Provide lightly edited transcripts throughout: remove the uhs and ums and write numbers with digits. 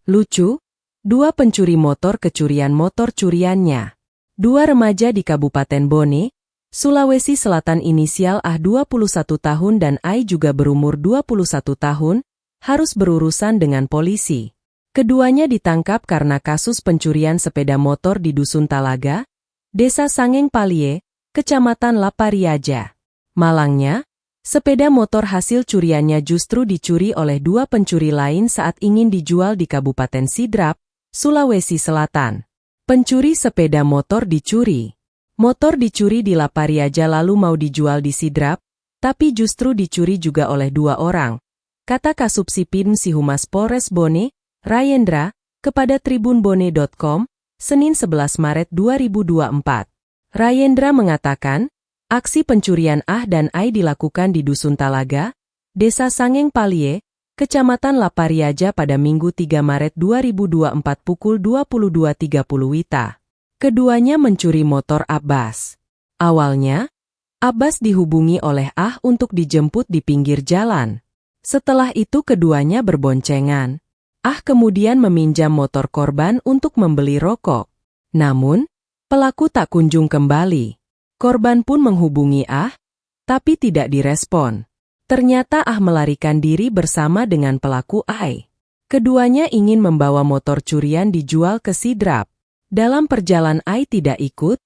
Lucu, 2 pencuri motor kecurian motor curiannya. 2 remaja di Kabupaten Bone, Sulawesi Selatan inisial Ah 21 tahun dan Ai juga berumur 21 tahun, harus berurusan dengan polisi. Keduanya ditangkap karena kasus pencurian sepeda motor di Dusun Talaga, Desa Sangeng Palie, Kecamatan Lapariaja. Malangnya, sepeda motor hasil curiannya justru dicuri oleh 2 pencuri lain saat ingin dijual di Kabupaten Sidrap, Sulawesi Selatan. Pencuri sepeda motor dicuri. Motor dicuri di Lapariaja lalu mau dijual di Sidrap, tapi justru dicuri juga oleh 2 orang, kata Kasubsipin Si Humas Polres Bone, Rayendra, kepada tribunbone.com, Senin 11 Maret 2024. Rayendra mengatakan, aksi pencurian Ah dan Ai dilakukan di Dusun Talaga, Desa Sangeng Palie, Kecamatan Lapariaja pada Minggu 3 Maret 2024 pukul 22.30 WITA. Keduanya mencuri motor Abbas. Awalnya, Abbas dihubungi oleh Ah untuk dijemput di pinggir jalan. Setelah itu keduanya berboncengan. Ah kemudian meminjam motor korban untuk membeli rokok. Namun, pelaku tak kunjung kembali. Korban pun menghubungi Ah, tapi tidak direspon. Ternyata Ah melarikan diri bersama dengan pelaku Ai. Keduanya ingin membawa motor curian dijual ke Sidrap. Dalam perjalanan Ai tidak ikut,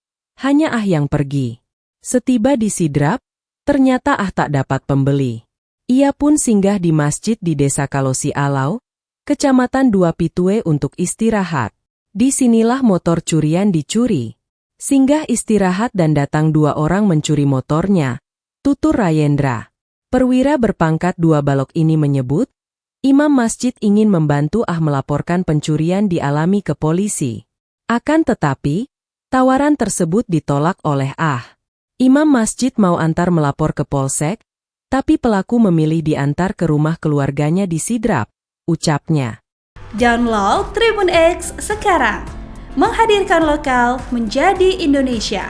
hanya Ah yang pergi. Setiba di Sidrap, ternyata Ah tak dapat pembeli. Ia pun singgah di masjid di Desa Kalosi Alau, Kecamatan Dua Pitue untuk istirahat. Disinilah motor curian dicuri. Singgah istirahat dan datang 2 orang mencuri motornya, tutur Rayendra. Perwira berpangkat 2 balok ini menyebut, imam masjid ingin membantu Ah melaporkan pencurian dialami ke polisi. Akan tetapi, tawaran tersebut ditolak oleh Ah. Imam masjid mau antar melapor ke polsek, tapi pelaku memilih diantar ke rumah keluarganya di Sidrap, ucapnya. Download Tribun X sekarang. Menghadirkan lokal menjadi Indonesia.